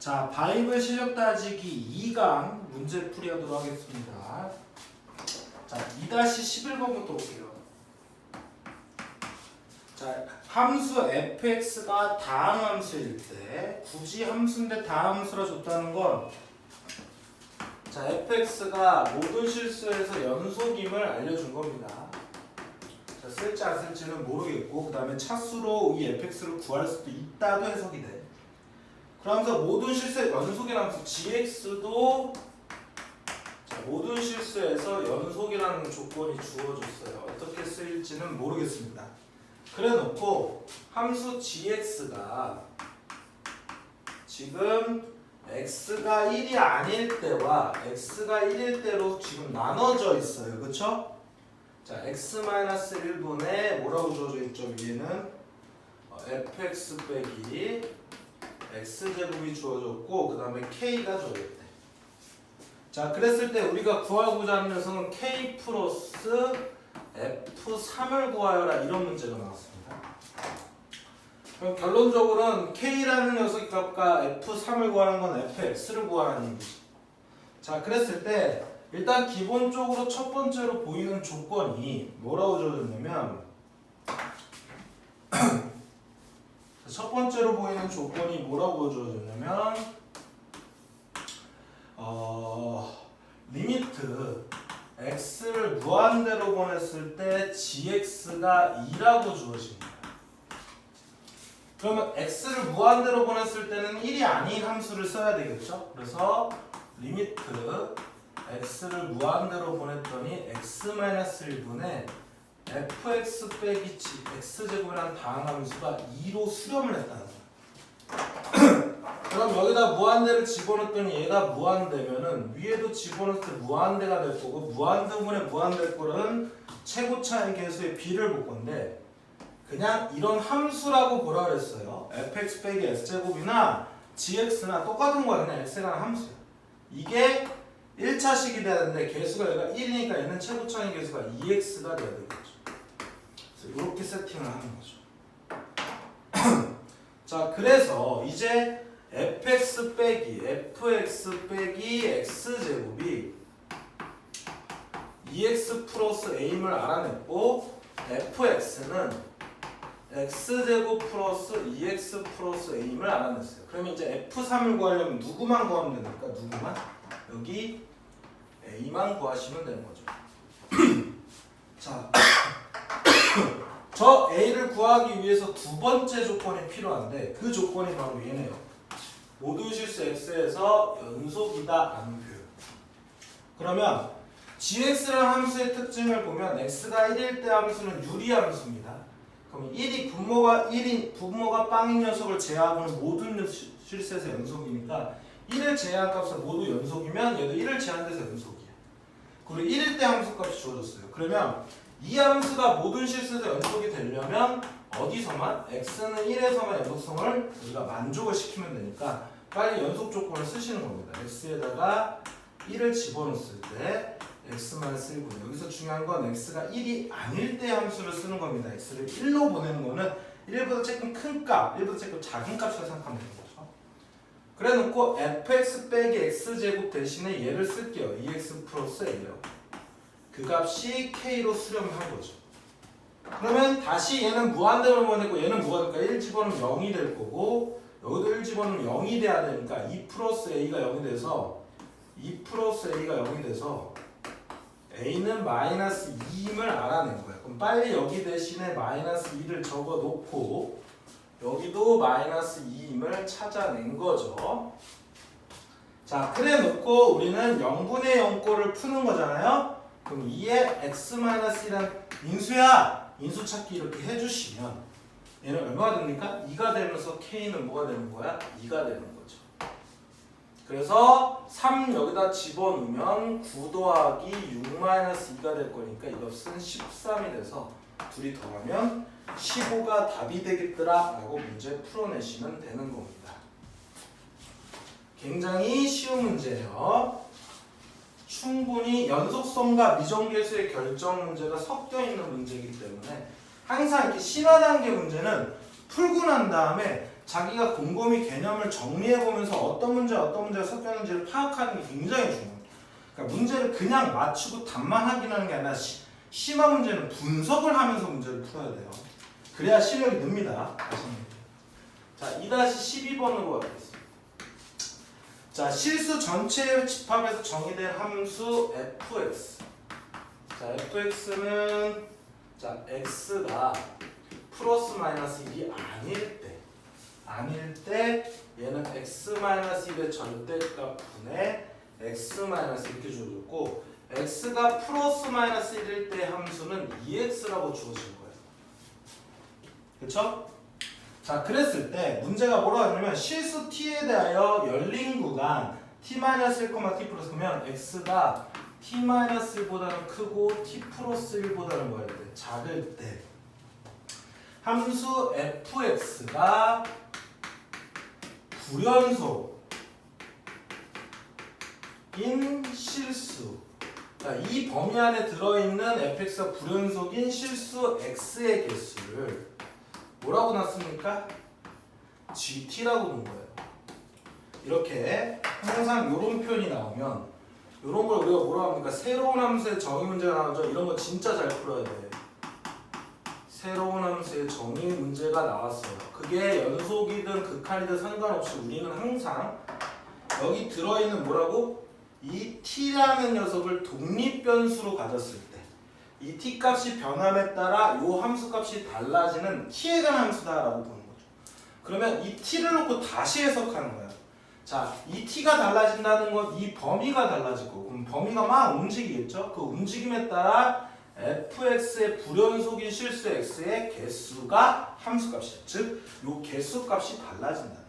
자, 바이블 실력 따지기 2강 문제 풀이하도록 하겠습니다. 자, 2-11번부터 볼게요. 자, 함수 fx가 다항함수일 때 굳이 함수인데 다항함수라 줬다는 건 자, fx가 모든 실수에서 연속임을 알려준 겁니다. 자, 쓸지 안 쓸지는 모르겠고 그 다음에 차수로 이 fx를 구할 수도 있다도 해석이 돼. 그러면서 모든 실수의 연속이라는 함수 gx도 자, 모든 실수에서 연속이라는 조건이 주어졌어요. 어떻게 쓰일지는 모르겠습니다. 그래 놓고 함수 gx가 지금 x가 1이 아닐 때와 x가 1일 때로 지금 나눠져 있어요. 그쵸? 자, x-1분의 뭐라고 주어져 있죠? 위에는 fx 빼기 x제곱이 주어졌고 그 다음에 k가 주어졌대. 자, 그랬을 때 우리가 구하고자 하는 녀석은 k 플러스 f3을 구하여라 이런 문제가 나왔습니다. 그럼 결론적으로는 k라는 녀석 값과 f3을 구하는 건 fx를 구하라는 얘기죠. 자, 그랬을 때 일단 기본적으로 첫 번째로 보이는 조건이 뭐라고 주어졌냐면 첫 번째로 보이는 조건이 뭐라고 주어졌냐면 리미트 x를 무한대로 보냈을 때 gx가 2라고 주어집니다. 그러면 x를 무한대로 보냈을 때는 1이 아닌 함수를 써야 되겠죠? 그래서 리미트 x를 무한대로 보냈더니 x-1분의 fx 빼기 x제곱이라는 다항함수가 2로 수렴을 했다는 거야. 그럼 여기다 무한대를 집어넣었더니 얘가 무한대면은 위에도 집어넣을 때 무한대가 될 거고 무한대분의 무한될 거는 최고차의 계수의 b를 볼 건데 그냥 이런 함수라고 보라 그랬어요. fx 빼기 x제곱이나 gx나 똑같은 거야. 그냥 x라는 함수야. 이게 1차식이 돼야 되는데 개수가 얘가 1이니까 얘는 최고차의 개수가 2x가 돼야 되겠죠. 그래서 이렇게 세팅을 하는 거죠. 자, 그래서 이제 fx 빼기 x제곱이 2x 플러스 a임을 알아냈고 fx는 x제곱 플러스 2x 플러스 a임을 알아냈어요. 그러면 이제 f3을 구하려면 누구만 구하면 됩니까? 누구만? 여기 a만 구하시면 되는 거죠. 자, 저 a를 구하기 위해서 두 번째 조건이 필요한데 그 조건이 바로 얘네요. 모든 실수 x에서 연속이다 라는 표현. 그러면 gx라는 함수의 특징을 보면 x가 1일 때 함수는 유리함수입니다. 그럼 1이 분모가 빵인 녀석을 제외하고는 모든 실수에서 연속이니까 1을 제외한 값은 모두 연속이면 얘도 1을 제한돼서 연속이야. 그리고 1일 때 함수값이 주어졌어요. 그러면 이 함수가 모든 실수에서 연속이 되려면 어디서만? x는 1에서만 연속성을 우리가 만족을 시키면 되니까 빨리 연속 조건을 쓰시는 겁니다. x에다가 1을 집어넣었을 때 x-1분. 여기서 중요한 건 x가 1이 아닐 때 함수를 쓰는 겁니다. x를 1로 보내는 거는 1보다 조금 큰 값, 1보다 조금 작은 값이라 생각하면 되는 거죠. 그래 놓고 fx 빼기 x제곱 대신에 얘를 쓸게요. 2x 플러스 a요. 그 값이 k로 수렴한 거죠. 그러면 다시 얘는 무한대로 보내고 얘는 뭐가 될까? 1 집어넣으면 0이 될 거고 여기도 1 집어넣으면 0이 돼야 되니까 2 플러스 a가 0이 돼서 2 플러스 a가 0이 돼서 a는 마이너스 2임을 알아낸 거야. 그럼 빨리 여기 대신에 마이너스 2를 적어 놓고 여기도 마이너스 2임을 찾아낸 거죠. 자, 그래 놓고 우리는 0분의 0꼴을 푸는 거잖아요. 그럼 2의 x-1이란 인수야! 인수 찾기 이렇게 해주시면 얘는 얼마가 됩니까? 2가 되면서 k는 뭐가 되는 거야? 2가 되는 거죠. 그래서 3 여기다 집어넣으면 9 더하기 6-2가 될 거니까 이 값은 13이 돼서 둘이 더하면 15가 답이 되겠더라 라고 문제 풀어내시면 되는 겁니다. 굉장히 쉬운 문제예요. 충분히 연속성과 미정계수의 결정 문제가 섞여 있는 문제이기 때문에 항상 이렇게 신화 단계 문제는 풀고 난 다음에 자기가 곰곰이 개념을 정리해보면서 어떤 문제가 섞였는지를 파악하는 게 굉장히 중요해요. 그러니까 문제를 그냥 맞추고 답만 확인하는 게 아니라 심화 문제는 분석을 하면서 문제를 풀어야 돼요. 그래야 실력이 늡니다. 자, 2-12번으로 가겠습니다. 자, 실수 전체의 집합에서 정의된 함수 fx. 자, fx는 자, x가 플러스 마이너스 1이 아닐 때 얘는 x-1의 절대값 분의 x- 이렇게 주어졌고 x가 플러스 마이너스 1일 때 함수는 2x라고 주어진 거예요. 그쵸? 자, 그랬을 때 문제가 뭐라고 하냐면 실수 t에 대하여 열린 구간 t-1, t 플러스 그러면 x가 t-1보다는 크고 t 플러스 1보다는 뭐야 돼? 작을 때 함수 fx가 불연속인 실수. 그러니까 이 범위 안에 들어있는 fx가 불연속인 실수 x의 개수를 뭐라고 놨습니까? gt라고 놓은 거예요. 이렇게 항상 이런 표현이 나오면 이런 걸 우리가 뭐라고 합니까? 새로운 함수의 정의 문제가 나오죠. 이런 거 진짜 잘 풀어야 돼. 새로운 함수의 정의 문제가 나왔어요. 그게 연속이든 극한이든 상관없이 우리는 항상 여기 들어있는 뭐라고? 이 t라는 녀석을 독립변수로 가졌을 때 이 t 값이 변함에 따라 이 함수 값이 달라지는 t에 관한 함수다라고 보는 거죠. 그러면 이 t를 놓고 다시 해석하는 거예요. 자, 이 t가 달라진다는 건 이 범위가 달라질 거고 그럼 범위가 막 움직이겠죠? 그 움직임에 따라 fx의 불연속인 실수 x의 개수가 함수값이죠. 즉, 요 개수값이 달라진다는 거죠.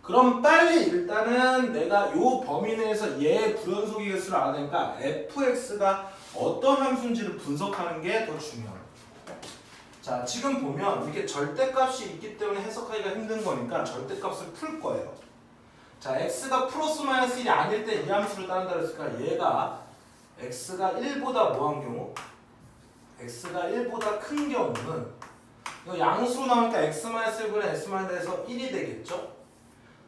그럼 빨리 일단은 내가 요 범위 내에서 얘의 불연속의 개수를 알아내니까 fx가 어떤 함수인지를 분석하는 게 더 중요해요. 자, 지금 보면 이렇게 절대값이 있기 때문에 해석하기가 힘든 거니까 절대값을 풀 거예요. 자, x가 플러스 마이너스 1이 아닐 때 이 함수를 따른다 그랬으니까 얘가 x가 1보다 뭐한 경우? x가 1보다 큰 경우는 이거 양수로 나오니까 x-1분의 s-에서 1이 되겠죠?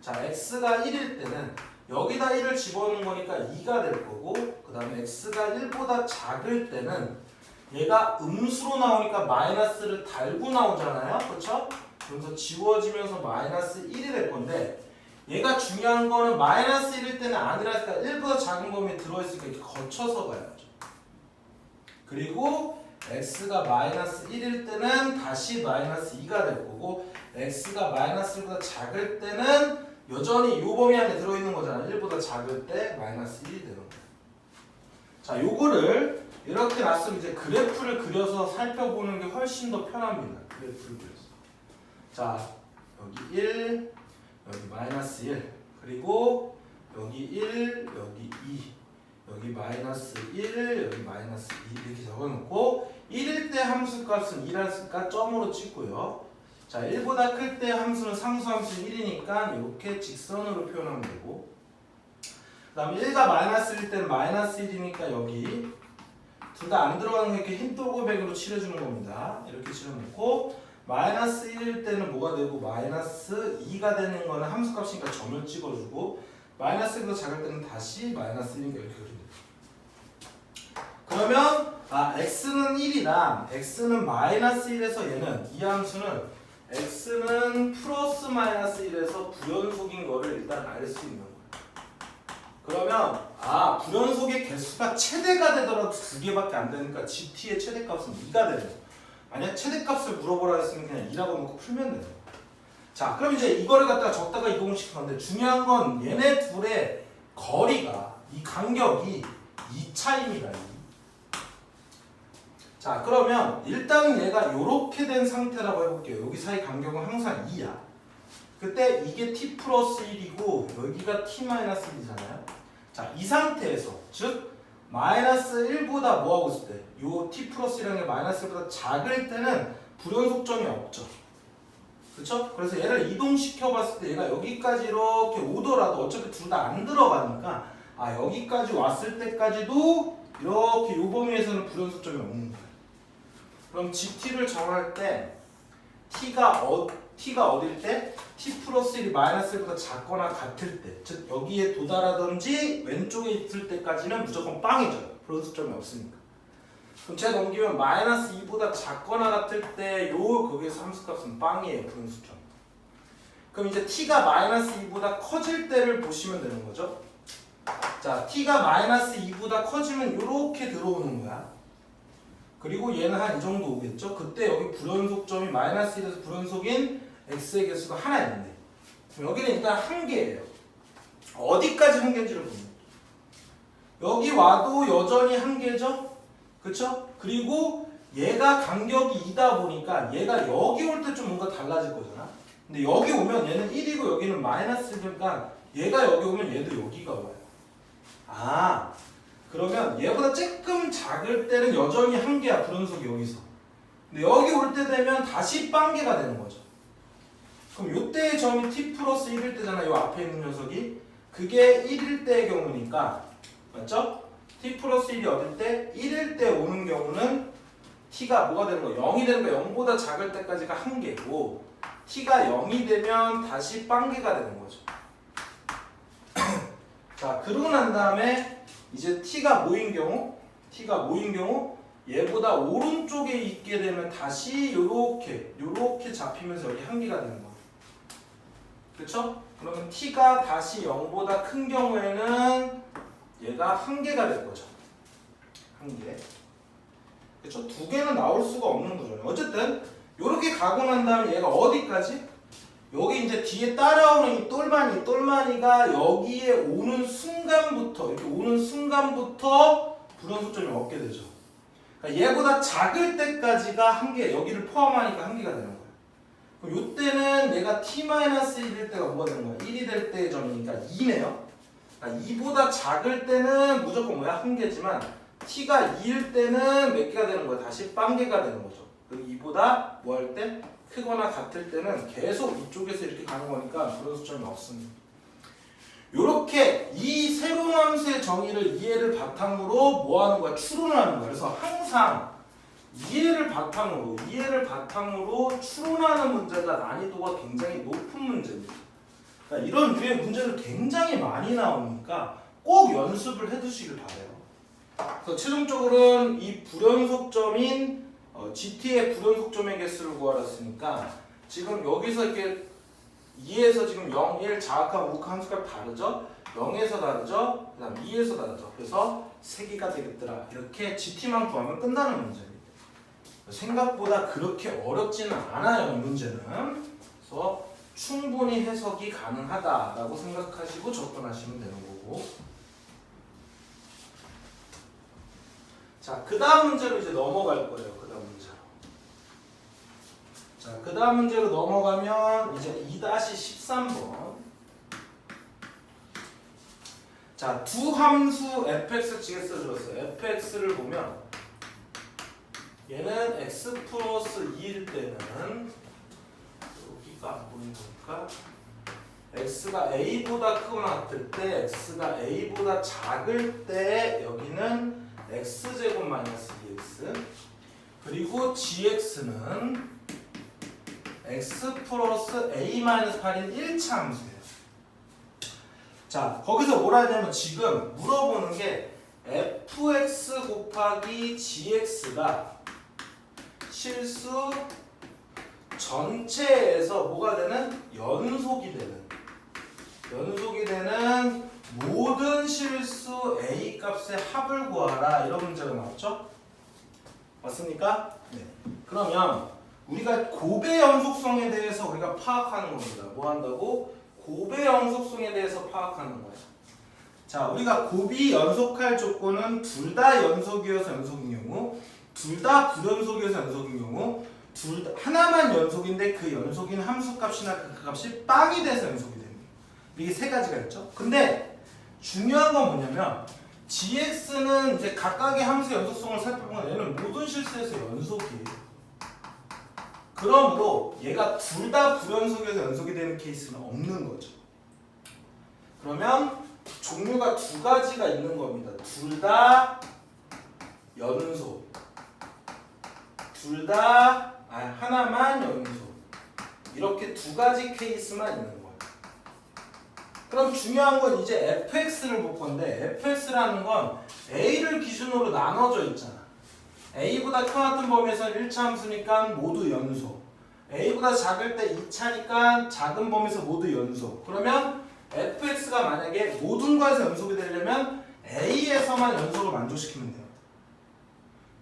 자, x가 1일 때는 여기다 1을 집어넣는 거니까 2가 될 거고 그 다음에 x가 1보다 작을 때는 얘가 음수로 나오니까 마이너스를 달고 나오잖아요. 그렇죠? 그래서 지워지면서 마이너스 1이 될 건데 얘가 중요한 거는 마이너스 1일 때는 아니라니까 1보다 작은 범위에 들어있으니까 이렇게 거쳐서 가야죠. 그리고 x가 마이너스 1일 때는 다시 마이너스 2가 될 거고 x가 마이너스 1보다 작을 때는 여전히 이 범위 안에 들어있는 거잖아. 1보다 작을 때 마이너스 1이 되는 거야. 자, 요거를 이렇게 놨으면 이제 그래프를 그려서 살펴보는 게 훨씬 더 편합니다. 그래프를 그려서. 자, 여기 1, 여기 마이너스 1, 그리고 여기 1, 여기 2, 여기 마이너스 1, 여기 마이너스 2 이렇게 적어놓고 1일 때 함수값은 2라니까 점으로 찍고요. 자, 1보다 클 때 함수는 상수함수 1이니까 이렇게 직선으로 표현하면 되고 그 다음에 1과 마이너스 1일 때는 마이너스 1이니까 여기 둘 다 안 들어가는 거 이렇게 흰 돌고백으로 칠해주는 겁니다. 이렇게 칠해놓고 마이너스 1일 때는 뭐가 되고 마이너스 2가 되는 거는 함수값이니까 점을 찍어주고 마이너스 1보다 작을 때는 다시 마이너스 1이니까 이렇게 그리면 돼요. 그러면 x는 1이랑 x는 마이너스 1에서 얘는 이 함수는 x는 플러스 마이너스 1에서 불연속인 거를 일단 알 수 있는 거예요. 그러면 불연속의 개수가 최대가 되더라도 2개밖에 안 되니까 gt의 최대값은 2가 되는 거예요. 만약 최대값을 물어보라 했으면 그냥 2라고 놓고 풀면 돼요. 자, 그럼 이제 이거를 갖다가 적다가 이동시킨 건데 중요한 건 얘네 둘의 거리가 이 간격이 2차입니다. 자, 그러면 일단은 얘가 이렇게 된 상태라고 해볼게요. 여기 사이 간격은 항상 2야. 그때 이게 t 플러스 1이고 여기가 t 마이너스 1이잖아요. 자, 이 상태에서 즉 마이너스 1보다 뭐하고 있을 때 요 t 플러스 1이라는 게 마이너스 1보다 작을 때는 불연속점이 없죠. 그렇죠? 그래서 얘를 이동시켜 봤을 때 얘가 여기까지 이렇게 오더라도 어차피 둘 다 안 들어가니까 여기까지 왔을 때까지도 이렇게 요 범위에서는 불연속점이 없는 거예요. 그럼 gt를 정할 때 t가 t가 어딜 때? t 플러스 1이 마이너스 1보다 작거나 같을 때, 즉 여기에 도달하든지 왼쪽에 있을 때까지는 무조건 빵이죠. 불연속점이 없으니까. 그럼 제가 넘기면 마이너스 2보다 작거나 같을 때 거기에서 함수값은 빵이에요. 불연속점. 그럼 이제 t가 마이너스 2보다 커질 때를 보시면 되는 거죠. 자, t가 마이너스 2보다 커지면 이렇게 들어오는 거야. 그리고 얘는 한 이 정도 오겠죠. 그때 여기 불연속점이 마이너스 1에서 불연속인 x의 개수가 하나 있는데, 그럼 여기는 일단 한 개예요. 어디까지 한 개인지를 보면 여기 와도 여전히 한 개죠. 그쵸? 그리고 얘가 간격이 2다 보니까 얘가 여기 올 때 좀 뭔가 달라질 거잖아. 근데 여기 오면 얘는 1이고 여기는 마이너스 1이니까 얘가 여기 오면 얘도 여기가 와요. 아, 그러면 얘보다 조금 작을 때는 여전히 한 개야. 불연속이 여기서. 근데 여기 올 때 되면 다시 빵개가 되는 거죠. 그럼 요때의 점이 t 플러스 1일 때잖아. 요 앞에 있는 녀석이. 그게 1일 때의 경우니까, 맞죠? t 플러스 1이 어딜 때? 1일 때 오는 경우는 t가 뭐가 되는 거야? 0이 되는 거야. 0보다 작을 때까지가 한 개고, t가 0이 되면 다시 빵개가 되는 거죠. 자, 그러고 난 다음에 이제 t가 뭐인 경우 얘보다 오른쪽에 있게 되면 다시 요렇게 잡히면서 여기 한 개가 되는 거예요. 그쵸? 그러면 t가 다시 0보다 큰 경우에는 얘가 한 개가 될 거죠. 한 개. 그쵸? 두 개는 나올 수가 없는 거죠. 어쨌든 요렇게 가고 난 다음에 얘가 어디까지? 여기 이제 뒤에 따라오는 이 똘마니가 여기에 오는 순간부터, 이렇게 오는 순간부터 불연속점이 없게 되죠. 그러니까 얘보다 작을 때까지가 한 개, 여기를 포함하니까 한 개가 되는 거예요. 그럼 이때는 얘가 t-1일 때가 뭐가 되는 거야? 1이 될 때의 점이니까 2네요. 그러니까 2보다 작을 때는 무조건 뭐야? 한 개지만 t가 2일 때는 몇 개가 되는 거야? 다시 빵개가 되는 거죠. 그리고 2보다 뭐 할 때? 크거나 같을 때는 계속 이쪽에서 이렇게 가는 거니까 불연속점이 없습니다. 요렇게 이 새로운 함수의 정의를 이해를 바탕으로 뭐 하는 거야? 추론을 하는 거야. 그래서 항상 이해를 바탕으로 추론하는 문제가 난이도가 굉장히 높은 문제입니다. 그러니까 이런 류의 문제를 굉장히 많이 나오니까 꼭 연습을 해두시길 바래요. 그래서 최종적으로는 이 불연속점인 GT의 불연속점의 개수를 구하라 했으니까 지금 여기서 이렇게 2에서 지금 0, 1 자악한 우극한 함수값 다르죠? 0에서 다르죠? 그 다음 2에서 다르죠? 그래서 3개가 되겠더라. 이렇게 GT만 구하면 끝나는 문제입니다. 생각보다 그렇게 어렵지는 않아요, 이 문제는. 그래서 충분히 해석이 가능하다라고 생각하시고 접근하시면 되는 거고. 자, 그 다음 문제로 이제 넘어갈 거예요. 그 다음 문제로. 자, 그 다음 문제로 넘어가면 이제 2-13번. 자, 두 함수 fx, gx를 줬어요. fx를 보면 얘는 x 플러스 2일 때는 여기가 안 보이는 거니까 x가 a보다 크거나 같을 때, x가 a보다 작을 때 여기는 x제곱 마이너스 2x, 그리고 gx는 x 플러스 a 마이너스 8인 1차 함수예요. 자, 거기서 뭐라 하냐면 지금 물어보는 게 fx 곱하기 gx가 실수 전체에서 뭐가 되는? 연속이 되는 모든 실수 a 값의 합을 구하라, 이런 문제가 나왔죠? 맞습니까? 네. 그러면 우리가 곱의 연속성에 대해서 우리가 파악하는 겁니다. 뭐 한다고? 곱의 연속성에 대해서 파악하는 거예요. 자, 우리가 곱이 연속할 조건은 둘 다 연속이어서 연속인 경우, 둘 다 불연속이어서 연속인 경우, 하나만 연속인데 그 연속인 함수값이나 그 값이 빵이 돼서 연속이 됩니다. 이게 세 가지가 있죠. 근데 중요한 건 뭐냐면 gx는 이제 각각의 함수 연속성을 살펴보면 얘는 모든 실수에서 연속이에요. 그러므로 얘가 둘 다 불연속에서 연속이 되는 케이스는 없는 거죠. 그러면 종류가 두 가지가 있는 겁니다. 둘 다 연속, 하나만 연속. 이렇게 두 가지 케이스만 있는 거예요. 그럼 중요한 건 이제 fx를 볼 건데 fx라는 건 a를 기준으로 나눠져 있잖아. a보다 큰 같은 범위에서 1차 함수니까 모두 연속. a보다 작을 때 2차니까 작은 범위에서 모두 연속. 그러면 fx가 만약에 모든 거에서 연속이 되려면 a에서만 연속을 만족시키면 돼요.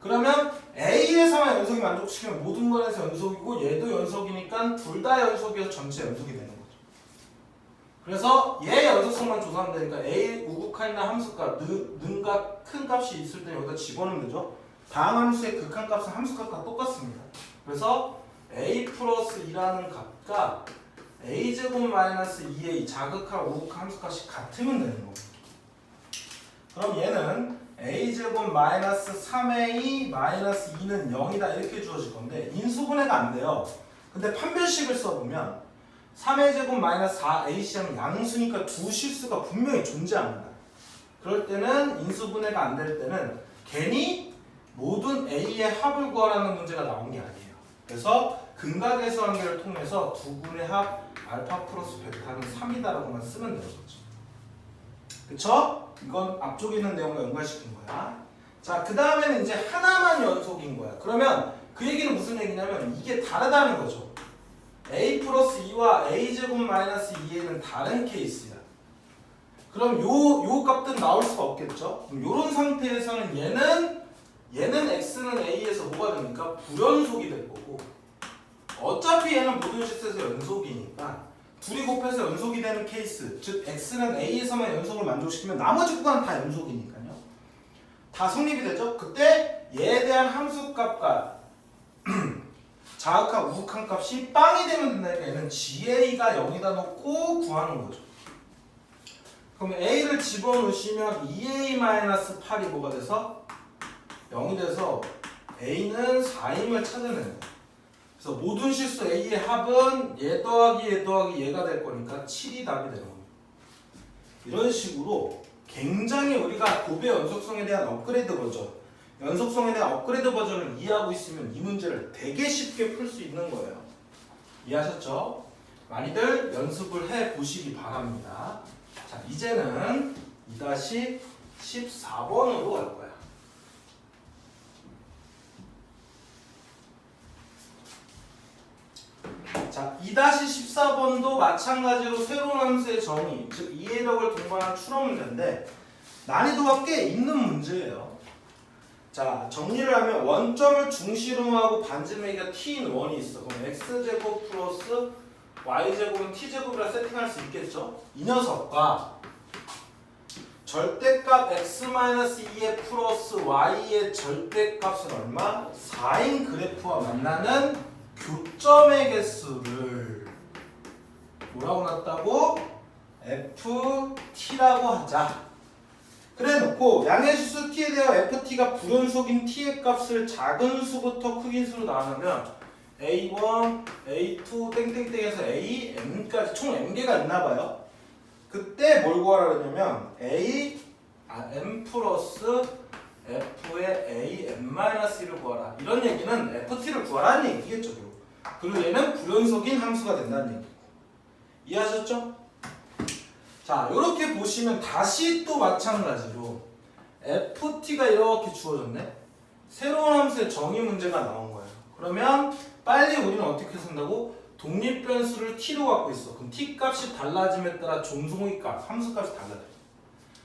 그러면 a에서만 연속이 만족시키면 모든 거에서 연속이고 얘도 연속이니까 둘 다 연속이어서 전체 연속이 되는 거죠. 그래서 얘 연속성만 조사하면 되니까 a 우극한이나 함수값 능과 큰 값이 있을 때 여기다 집어넣으면 되죠. 다음 함수의 극한값은 함수값과 똑같습니다. 그래서 a 플러스 2라는 값과 a제곱 마이너스 2a 자극한 우극한 함수값이 같으면 되는 겁니다. 그럼 얘는 a제곱 마이너스 3a 마이너스 2는 0이다 이렇게 주어질 건데 인수분해가 안 돼요. 근데 판별식을 써보면 3a제곱 마이너스 4ac는 양수니까 두 실수가 분명히 존재합니다. 그럴 때는 인수분해가 안 될 때는 괜히 모든 a의 합을 구하라는 문제가 나온 게 아니에요. 그래서 근각계수 관계를 통해서 두 분의 합 알파 플러스 베타는 3이다라고만 쓰면 되는 거죠. 그쵸? 이건 앞쪽에 있는 내용과 연관시킨 거야. 자, 그 다음에는 이제 하나만 연속인 거야. 그러면 그 얘기는 무슨 얘기냐면 이게 다르다는 거죠. a 플러스 2와 a제곱 마이너스 2a는 다른 케이스야. 그럼 요 값들은 나올 수가 없겠죠? 그럼 요런 상태에서는 얘는 x는 a에서 뭐가 됩니까? 불연속이 될 거고 어차피 얘는 모든 실수에서 연속이니까 둘이 곱해서 연속이 되는 케이스, 즉 x는 a에서만 연속을 만족시키면 나머지 구간은 다 연속이니까요. 다 성립이 되죠? 그때 얘에 대한 함수값과 자극한 우극한 값이 빵이 되면 된다니까 얘는 GA가 0이다 놓고 구하는 거죠. 그럼 A를 집어넣으시면 2A-8이 뭐가 돼서 0이 돼서 A는 4임을 찾아내는 거예요. 그래서 모든 실수 A의 합은 얘 더하기 얘 더하기 얘가 될 거니까 7이 답이 되는 겁니다. 이런 식으로 굉장히 우리가 곱의 연속성에 대한 업그레이드 버전, 연속성에 대한 업그레이드 버전을 이해하고 있으면 이 문제를 되게 쉽게 풀 수 있는 거예요. 이해하셨죠? 많이들 연습을 해 보시기 바랍니다. 자, 이제는 2-14번으로 갈 거야. 자, 2-14번도 마찬가지로 새로운 함수의 정의, 즉 이해력을 동반한 추론 문제인데 난이도가 꽤 있는 문제예요. 자, 정리를 하면 원점을 중심으로 반지름이가 t인 원이 있어. 그럼 x제곱 플러스 y제곱은 t제곱이라 세팅할 수 있겠죠? 이 녀석과 절대값 x-2의 플러스 y의 절대값은 얼마? 4인 그래프와 만나는 교점의 개수를 뭐라고 놨다고? ft라고 하자. 그래 놓고 양의 수수 t에 대하여 ft가 불연속인 t의 값을 작은 수부터 크긴 수로 나누면 a1, a2, 땡땡땡에서 am까지 총 m개가 있나봐요. 그때 뭘 구하라 그러냐면 m 플러스 f의 am-1을 구하라. 이런 얘기는 ft를 구하라는 얘기겠죠. 그리고 얘는 불연속인 함수가 된다는 얘기고. 이해하셨죠? 자, 이렇게 보시면 다시 또 마찬가지로 ft가 이렇게 주어졌네. 새로운 함수의 정의 문제가 나온 거예요. 그러면 빨리 우리는 어떻게 쓴다고? 독립변수를 t로 갖고 있어. 그럼 t 값이 달라짐에 따라 종속의 값, 함수 값이 달라져.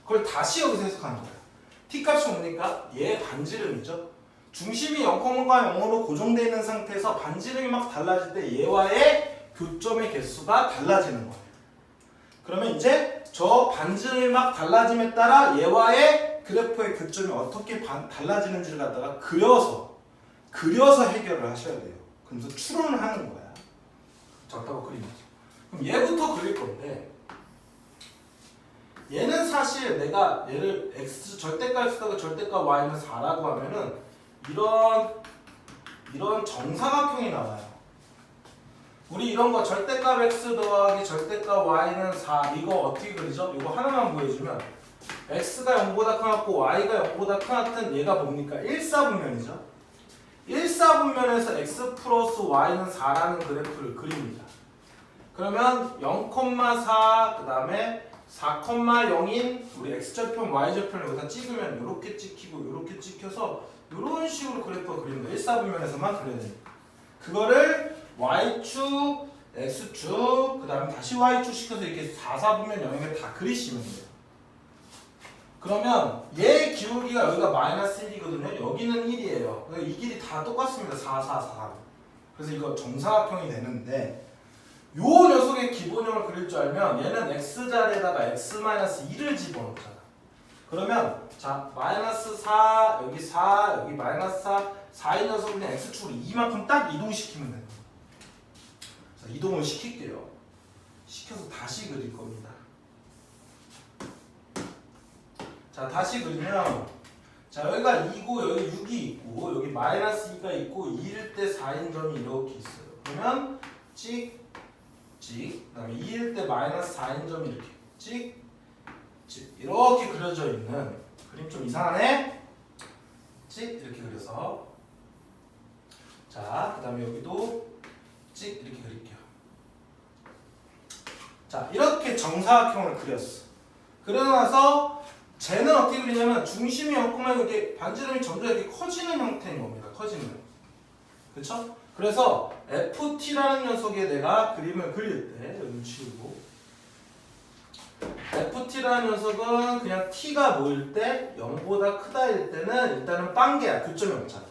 그걸 다시 여기서 해석하는 거야. t 값이 뭡니까? 얘 반지름이죠. 중심이 0,0과 0으로 고정되어 있는 상태에서 반지름이 막 달라질 때 얘와의 교점의 개수가 달라지는 거예요. 그러면 이제 저 반지름이 막 달라짐에 따라 얘와의 그래프의 교점이 어떻게 달라지는지를 갖다가 그려서 해결을 하셔야 돼요. 그러면서 추론을 하는 거야. 적다고 그리면서. 그럼 얘부터 그릴 건데 얘는 사실 내가 얘를 x 절대값 x하고 절대값 y는 4라고 하면은 이런 정사각형이 나와요. 우리 이런 거 절대값 x 더하기 절대값 y는 4 이거 어떻게 그리죠? 이거 하나만 보여주면 x가 0보다 크고 y가 0보다 크든 얘가 뭡니까? 1사분면이죠. 1사분면에서 x 플러스 y는 4라는 그래프를 그립니다. 그러면 0,4 그 다음에 4,0인 우리 x절편 y절편을 여기다 찍으면 이렇게 찍히고 이렇게 찍혀서 이런 식으로 그래프가 그리는 거예요. 1사분면에서만 그려야 되니까. 그거를 y축, x축, 그 다음에 다시 y축 시켜서 이렇게 4사분면 영역을 다 그리시면 돼요. 그러면 얘 기울기가 여기가 마이너스 1이거든요. 여기는 1이에요. 그러니까 이 길이 다 똑같습니다. 4, 4, 4. 그래서 이거 정사각형이 되는데 요 녀석의 기본형을 그릴 줄 알면 얘는 x자리에다가 x-2를 집어넣잖아. 그러면 자 마이너스 4 여기 4 여기 마이너스 4 4인 녀석을 그냥 x축으로 이만큼 딱 이동시키면 돼요. 자 이동을 시킬게요. 시켜서 다시 그릴 겁니다. 자 다시 그리면 자 여기가 2고 여기 6이 있고 여기 마이너스 2가 있고 2일 때 4인 점이 이렇게 있어요. 그러면 찍 그 다음에 2일 때 마이너스 4인 점이 이렇게 찍 이렇게 그려져 있는 그림 좀 이상하네? 찍 이렇게 그려서 자 그 다음에 여기도 찍 이렇게 그릴게요. 자 이렇게 정사각형을 그렸어. 그러고 나서 쟤는 어떻게 그리냐면 중심이 0,6 이렇게 반지름이 점점 이렇게 커지는 형태인 겁니다. 커지는. 그쵸? 그래서 FT라는 녀석에 내가 그림을 그릴 때 여기 치우고 FT라는 녀석은 그냥 T가 뭐일 때 0보다 크다일 때는 일단은 빵개야. 교점이 없잖아.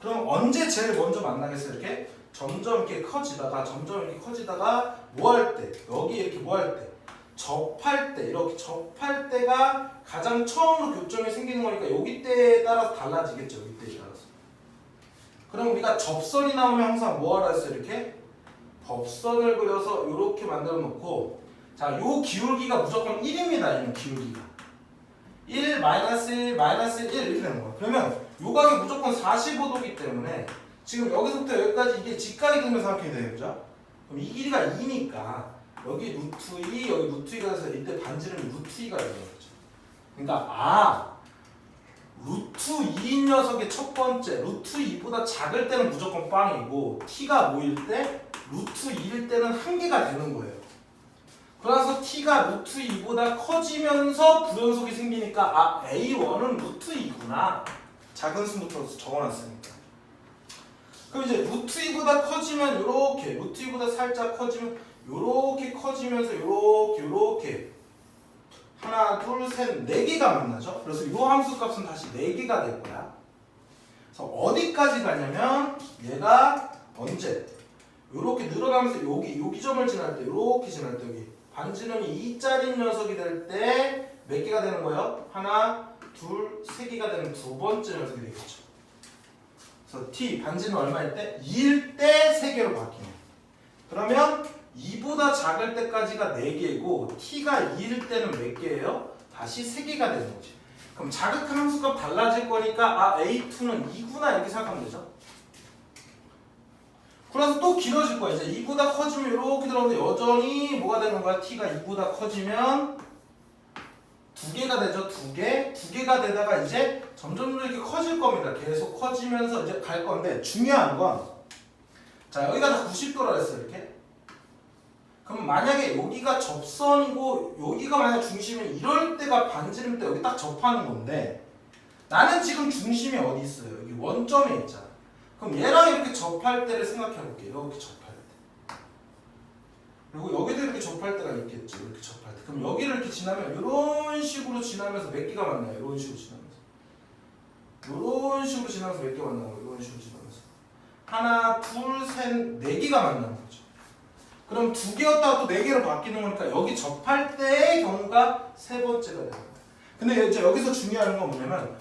그럼 언제 제일 먼저 만나겠어요? 이렇게 점점 이렇게 커지다가 점점 이렇게 커지다가 뭐 할 때? 여기 이렇게 뭐 할 때? 접할 때 이렇게 접할 때가 가장 처음으로 교점이 생기는 거니까 여기 때에 따라서 달라지겠죠. 여기 때에 따라서. 그럼 우리가 접선이 나오면 항상 뭐 하라 했어요? 이렇게 법선을 그려서 이렇게 만들어 놓고 자, 요 기울기가 무조건 1입니다. 얘는 기울기가 1, 마이너스 1, 마이너스 1 이렇게 되는 거예요. 그러면 요 각이 무조건 45도기 때문에 지금 여기서부터 여기까지 이게 직각이 되면 생각해야 돼요. 그죠? 그럼 이 길이가 2니까 여기 루트 2, 여기 루트 2가 돼서 이때 반지름이 루트 2가 되는 거죠. 그러니까 루트 2인 녀석의 첫 번째 루트 2보다 작을 때는 무조건 빵이고 t가 뭐일 때? 루트 2일 때는 1개가 되는 거예요. 그래서 t가 루트 2보다 커지면서 부연속이 생기니까 a1은 루트 2구나. 작은 수부터 적어놨으니까. 그럼 이제 루트 2보다 커지면 요렇게 루트 2보다 살짝 커지면 요렇게 커지면서 요렇게 하나, 둘, 셋, 4개가 만나죠. 그래서 요 함수 값은 다시 4개가 될 거야. 그래서 어디까지 가냐면 얘가 언제 요렇게 늘어가면서 여기 점을 지날 때 요렇게 지날 때 여기 반지름이 2짜리 녀석이 될 때 몇 개가 되는 거예요? 하나, 둘, 3개가 되는 두 번째 녀석이 되겠죠. 그래서 t 반지름 얼마일 때? 2일 때 3개로 바뀌네. 그러면 2보다 작을 때까지가 4개고 t가 2일 때는 몇 개예요? 다시 3개가 되는 거지. 그럼 자극한 함수값 달라질 거니까 a2는 2구나 이렇게 생각하면 되죠. 그래서 또 길어질 거야. 이제 2보다 커지면 이렇게 들어오는데 여전히 뭐가 되는 거야? t가 2보다 커지면 2개가 되죠. 2개가 되다가 이제 점점 이렇게 커질 겁니다. 계속 커지면서 이제 갈 건데 중요한 건 자 여기가 다 90도라 했어요. 이렇게. 그럼 만약에 여기가 접선이고 여기가 만약 중심이 이럴 때가 반지름 때 여기 딱 접하는 건데 나는 지금 중심이 어디 있어요? 여기 원점에 있잖아. 그럼 얘랑 이렇게 접할 때를 생각해 볼게요. 이렇게 접할 때. 그리고 여기도 이렇게 접할 때가 있겠죠. 이렇게 접할 때. 그럼 여기를 이렇게 지나면 이런 식으로 지나면서 몇 개가 만나요? 이런 식으로 지나면서. 이런 식으로 지나면서 몇 개 만나요? 이런 식으로 지나면서. 하나, 둘, 셋, 4개가 만나는 거죠. 그럼 2개였다가 또 4개로 바뀌는 거니까 여기 접할 때의 경우가 세 번째가 되는 거예요. 근데 이제 여기서 중요한 건 뭐냐면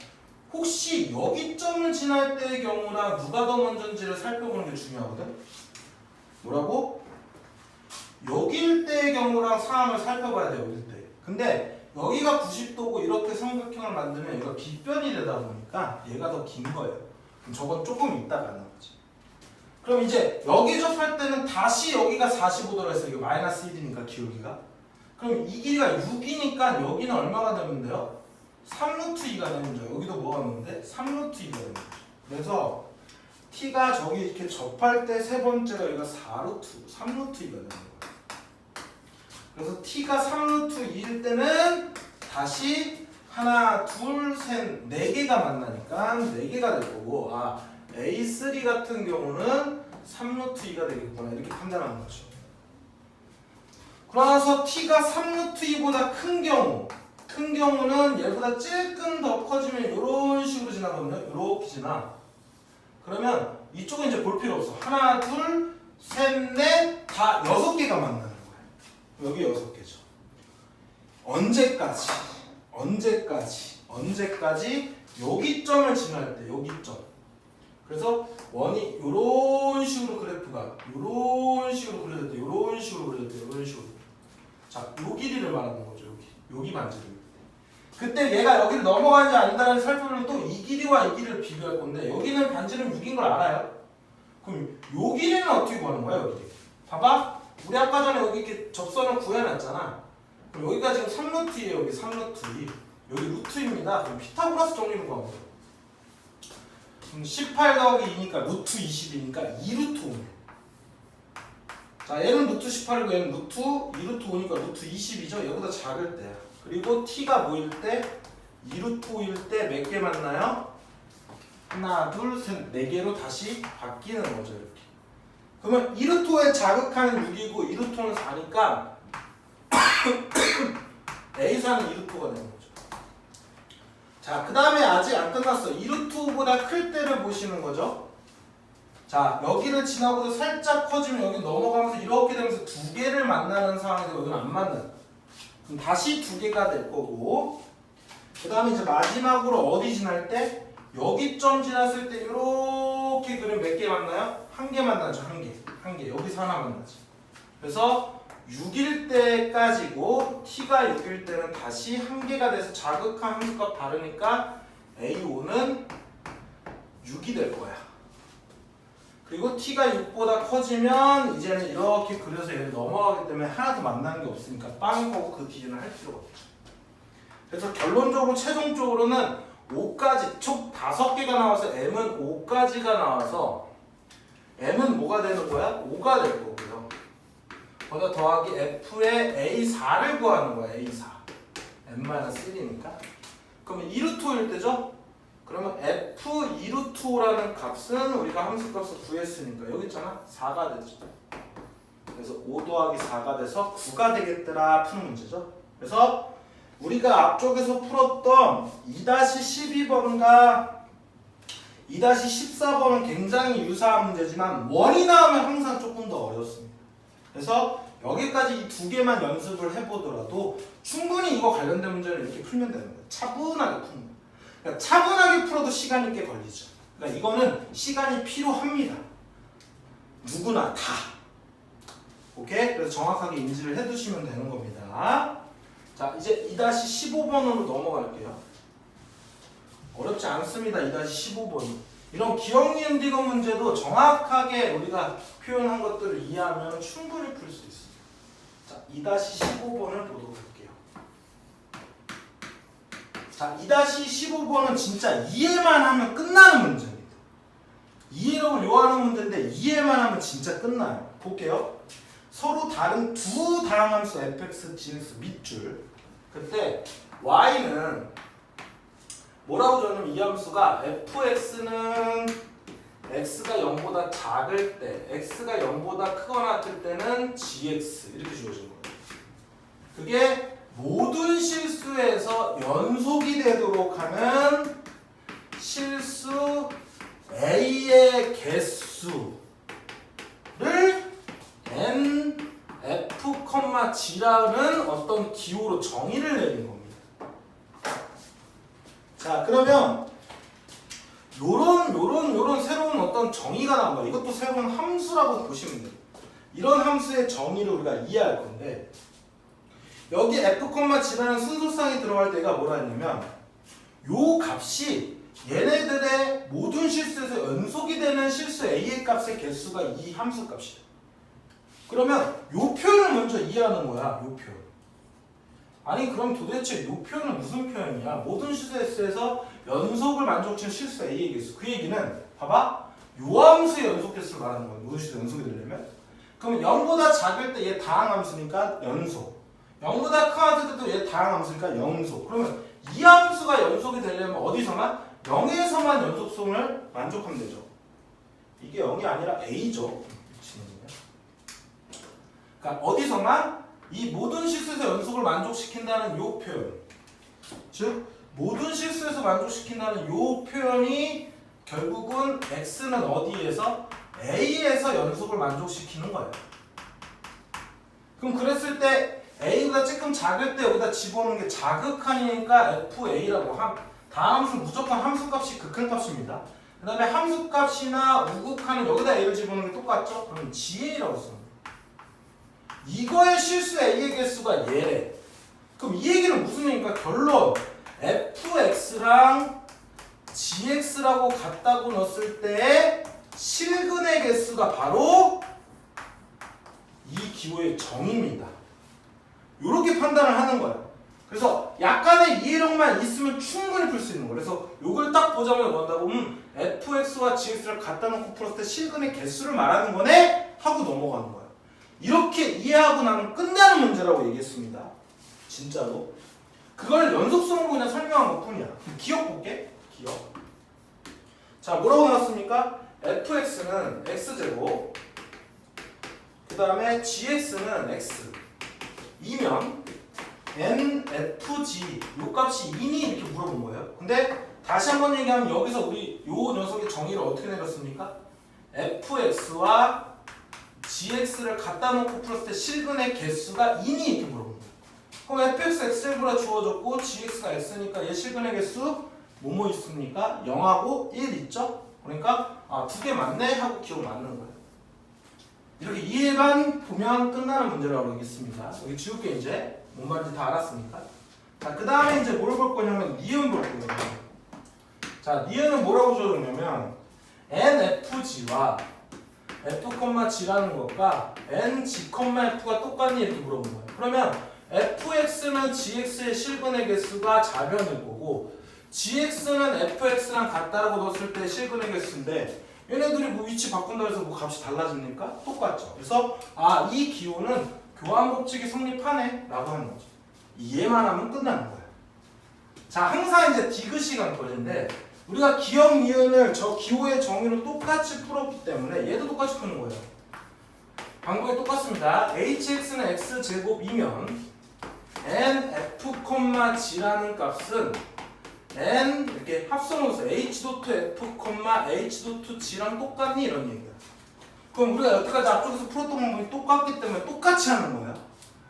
혹시 여기 점을 지날 때의 경우나 누가 더 먼저인지를 살펴보는 게 중요하거든. 뭐라고? 여기일 때의 경우랑 상황을 살펴봐야 돼요. 여기일 때. 근데 여기가 90도고 이렇게 삼각형을 만들면 얘가 빗변이 되다 보니까 얘가 더 긴 거예요. 그럼 저건 조금 이따 가는 거지. 그럼 이제 여기 접할 때는 다시 여기가 45도라 해서 이게 마이너스 1이니까 기울기가. 그럼 이 길이가 6이니까 여기는 얼마가 되면 돼요? 3루트 2가 되는 거죠. 여기도 뭐가 있는데? 3루트 2가 되는 거죠. 그래서 t가 저기 이렇게 접할 때 세 번째가 여기가 3루트 2가 되는 거예요. 그래서 t가 3루트 2일 때는 다시 하나, 둘, 셋, 4개가 만나니까 4개가 될 거고, A3 같은 경우는 3루트 2가 되겠구나 이렇게 판단하는 거죠. 그러나서 t가 3루트 2보다 큰 경우는 얘보다 조금 더 커지면 이런 식으로 지나거든요. 이렇게 지나. 그러면 이쪽은 이제 볼 필요 없어. 하나, 둘, 셋, 넷, 다 6개가 만나는 거예요. 여기 6개죠. 언제까지 여기 점을 지날 때, 여기 점. 그래서 원이 요런 식으로 그래프가 요런 식으로 그려질 때, 요런 식으로 그려질 때, 요런 식으로. 자, 요 길이를 말하는 거죠. 여기 반지름. 그때 얘가 여기를 넘어가는지 아닌다는 살펴보면 또 이 길이와 이 길이를 비교할 건데, 여기는 반지름 6인 걸 알아요. 그럼 요 길이는 어떻게 구하는 거야, 여기? 봐봐. 우리 아까 전에 여기 이렇게 접선을 구해놨잖아. 그럼 여기가 지금 3루트예요. 여기 3루트 2. 여기 루트입니다. 그럼 피타고라스 정리를 구하면 돼요. 그럼 18 더하기 2니까 루트 20이니까 2루트 5네. 자, 얘는 루트 18이고 얘는 루트 2루트 5니까 루트 20이죠. 얘보다 작을 때. 그리고 t가 뭐일 때? 2루트 5일 때 몇 개 만나요? 하나, 둘, 셋, 4개로 다시 바뀌는 거죠. 이렇게. 그러면 2루트 5에 자극하는 6이고 2루트 5는 4니까 A4는 2루트 5가 되는 거죠. 자, 그 다음에 아직 안 끝났어. 2루트 5보다 클 때를 보시는 거죠. 자, 여기를 지나고도 살짝 커지면 여기 넘어가면서 이렇게 되면서 2개를 만나는 상황에서 여기는 안 맞는. 그럼 다시 2개가 될 거고, 그 다음에 이제 마지막으로 어디 지날 때? 여기 점 지났을 때 이렇게 그림 몇 개 만나요? 1개 만나죠. 1개. 여기서 하나 만나지. 그래서 6일 때까지고 t가 6일 때는 다시 1개가 돼서 자극한 함수값 다르니까 A5는 6이 될 거야. 그리고 t가 6보다 커지면 이제는 이렇게 그려서 얘를 넘어가기 때문에 하나도 만나는 게 없으니까 빵 하고 그 뒤에는 할 필요가 없죠. 그래서 결론적으로 최종적으로는 5까지 총 5개가 나와서 m은 5까지가 나와서 m은 뭐가 되는 거야? 5가 될 거고요. 거기다 더하기 f의 a4를 구하는 거야. a4 n-1이니까. 그러면 2루트 5일 때죠? 그러면 f 2루트 5라는 값은 우리가 함수값을 구했으니까 여기 있잖아. 4가 되죠. 그래서 5 더하기 4가 돼서 9가 되겠더라 푸는 문제죠. 그래서 우리가 앞쪽에서 풀었던 2-12번과 2-14번은 굉장히 유사한 문제지만 원이 나오면 항상 조금 더 어렵습니다. 그래서 여기까지 이 2개만 연습을 해보더라도 충분히 이거 관련된 문제를 이렇게 풀면 되는 거예요. 차분하게 푸는 거예요. 그러니까 차분하게 풀어도 시간이 꽤 걸리죠. 그러니까 이거는 시간이 필요합니다. 누구나 다. 오케이? 그래서 정확하게 인지를 해두시면 되는 겁니다. 자, 이제 2-15번으로 넘어갈게요. 어렵지 않습니다. 2-15번이. 이런 기억, 니은, 디귿 문제도 정확하게 우리가 표현한 것들을 이해하면 충분히 풀 수 있습니다. 자, 2-15번을 보도록 할게요. 자, 2-15번은 진짜 이해만 하면 끝나는 문제입니다. 이해력을 요하는 문제인데 이해만 하면 진짜 끝나요. 볼게요. 서로 다른 두 다항함수 fx, gx 밑줄. 그때 y는 뭐라고 줬냐면 이 함수가 fx는 x가 0보다 작을 때, x가 0보다 크거나 같을 때는 gx 이렇게 주어진 거예요. 그게 모든 실수에서 연속이 되도록 하는 실수 a의 개수를 n f, g라는 어떤 기호로 정의를 내린 겁니다. 자, 그러면 요런 새로운 어떤 정의가 나온 거예요. 이것도 새로운 함수라고 보시면 돼요. 이런 함수의 정의를 우리가 이해할 건데 여기 f, g라는 순서상이 들어갈 때가 뭐라 했냐면 요 값이 얘네들의 모든 실수에서 연속이 되는 실수 a의 값의 개수가 이 함수 값이에요. 그러면 요 표현을 먼저 이해하는 거야. 요 표현. 아니 그럼 도대체 요 표현은 무슨 표현이야? 모든 실수에서 연속을 만족시키는 실수 a의 개수. 그 얘기는 봐봐. 요 함수의 연속 개수를 말하는 거야. 모든 실수 연속이 되려면. 그러면 0보다 작을 때 얘 다항함수니까 연속. 0보다 큰 함수들도 얘 다양한 함수니까 연속. 그러면 이 함수가 연속이 되려면 어디서만? 0에서만 연속성을 만족하면 되죠. 이게 0이 아니라 A죠. 그러니까 어디서만 이 모든 실수에서 연속을 만족시킨다는 요 표현. 즉 모든 실수에서 만족시킨다는 요 표현이 결국은 X는 어디에서? A에서 연속을 만족시키는 거예요. 그럼 그랬을 때 A보다 조금 작을 때 여기다 집어넣는 게 자극하니까 FA라고 다음 함수는 무조건 함수값이 극한값입니다. 그 다음에 함수값이나 우극한은 여기다 A를 집어넣는 게 똑같죠? 그럼 GA라고 씁니다. 이거의 실수 A의 개수가 얘래. 그럼 이 얘기는 무슨 얘기입니까? 결론 fx랑 gx라고 같다고 넣었을 때 실근의 개수가 바로 이 기호의 정의입니다. 이렇게 판단을 하는 거예요. 그래서 약간의 이해력만 있으면 충분히 풀 수 있는 거예요. 그래서 이걸 딱 보자마자 뭔다고 fx와 gx를 갖다 놓고 풀었을 때 실근의 개수를 말하는 거네? 하고 넘어가는 거예요. 이렇게 이해하고 나면 끝나는 문제라고 얘기했습니다. 진짜로. 그걸 연속성으로 그냥 설명한 것 뿐이야. 기억 볼게. 기억. 자, 뭐라고 나왔습니까? fx는 x제곱, 그 다음에 gx는 x 이면 nfg 요 값이 2니 이렇게 물어본 거예요. 근데 다시 한번 얘기하면 여기서 우리 요 녀석의 정의를 어떻게 내렸습니까? fx와 gx를 갖다 놓고 풀었을 때 실근의 개수가 2니 이렇게 물어본 거예요. 그럼 fx x제곱으로 주어졌고 gx가 x니까 얘 실근의 개수 뭐뭐 있습니까? 0하고 1 있죠? 그러니까 두 개 맞네 하고 기억 맞는 거예요. 이렇게 이해만 보면 끝나는 문제라고 하겠습니다. 여기 지울게 이제 뭔 말인지 다 알았으니까. 자, 그 다음에 이제 뭘 볼 거냐면 니은 볼 거예요. 자, 니은은 뭐라고 줘줬냐면 nfg와 f,g라는 것과 ng,f가 똑같니 이렇게 물어본 거예요. 그러면 fx는 gx의 실근의 개수가 좌변일 거고 gx는 fx랑 같다라고 넣었을 때 실근의 개수인데 얘네들이 뭐 위치 바꾼다 해서 뭐 값이 달라집니까? 똑같죠. 그래서 이 기호는 교환 법칙이 성립하네 라고 하는 거죠. 이해만 하면 끝나는 거예요. 자, 항상 이제 디귿이 관건인데 우리가 기억 니은을 저 기호의 정의로 똑같이 풀었기 때문에 얘도 똑같이 푸는 거예요. 방법이 똑같습니다. hx는 x제곱이면 nf,g라는 값은 n 이렇게 합성해서 h.f, h.g랑 똑같니? 이런 얘기야. 그럼 우리가 여태까지 앞쪽에서 풀었던 방법이 똑같기 때문에 똑같이 하는 거야.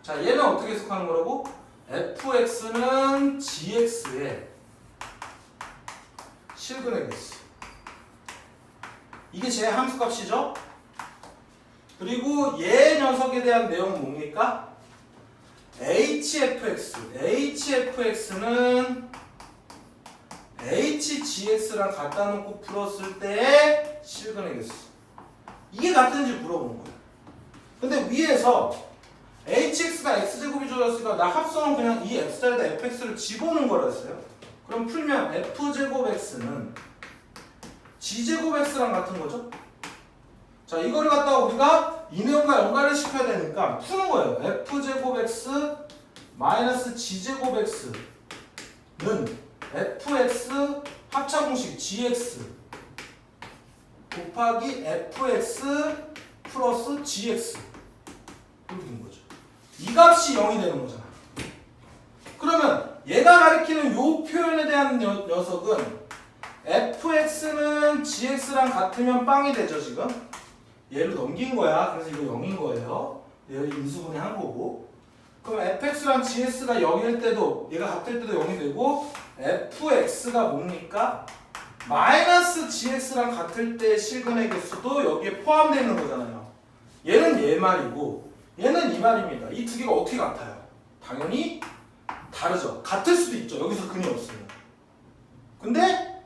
자, 얘는 어떻게 해석하는 거라고? fx는 gx의 실근의 개수. 이게 제 함수값이죠? 그리고 얘 녀석에 대한 내용은 뭡니까? hfx는 hgx랑 갖다 놓고 풀었을 때의 실근의 개수. 이게 같은지 물어보는 거야. 근데 위에서 hx가 x제곱이 주어졌으니까 나 합성은 그냥 이 x자리에다 fx를 집어넣은 거라 했어요. 그럼 풀면 f제곱 x는 g제곱 x랑 같은 거죠? 자, 이거를 갖다가 우리가 이 내용과 연관을 시켜야 되니까 푸는 거예요. f제곱 x 마이너스 g제곱 x는 fx 합차공식 gx 곱하기 fx 플러스 gx 이렇게 된 거죠. 이 값이 0이 되는 거잖아. 그러면 얘가 가리키는 요 표현에 대한 녀석은 fx는 gx랑 같으면 빵이 되죠. 지금 얘를 넘긴 거야. 그래서 이거 0인 거예요. 얘를 인수분해 한 거고. 그럼 fx랑 gx가 0일 때도 얘가 같을 때도 0이 되고 fx가 뭡니까? 마이너스 gx랑 같을 때 실근의 개수도 여기에 포함되어 있는 거잖아요. 얘는 얘 말이고 얘는 이 말입니다. 이 두 개가 어떻게 같아요? 당연히 다르죠. 같을 수도 있죠. 여기서 근이 없으면. 근데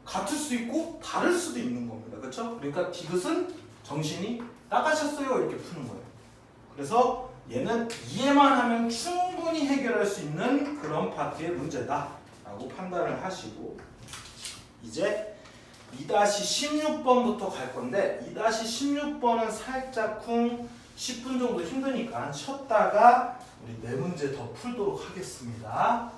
같을 수도 있고 다를 수도 있는 겁니다. 그렇죠? 그러니까 디귿은 정신이 나가셨어요. 이렇게 푸는 거예요. 그래서 얘는 이해만 하면 충분히 해결할 수 있는 그런 파트의 문제다 라고 판단을 하시고 이제 2-16번부터 갈 건데 2-16번은 살짝쿵 10분 정도 힘드니까 쉬었다가 우리 네 문제 더 풀도록 하겠습니다.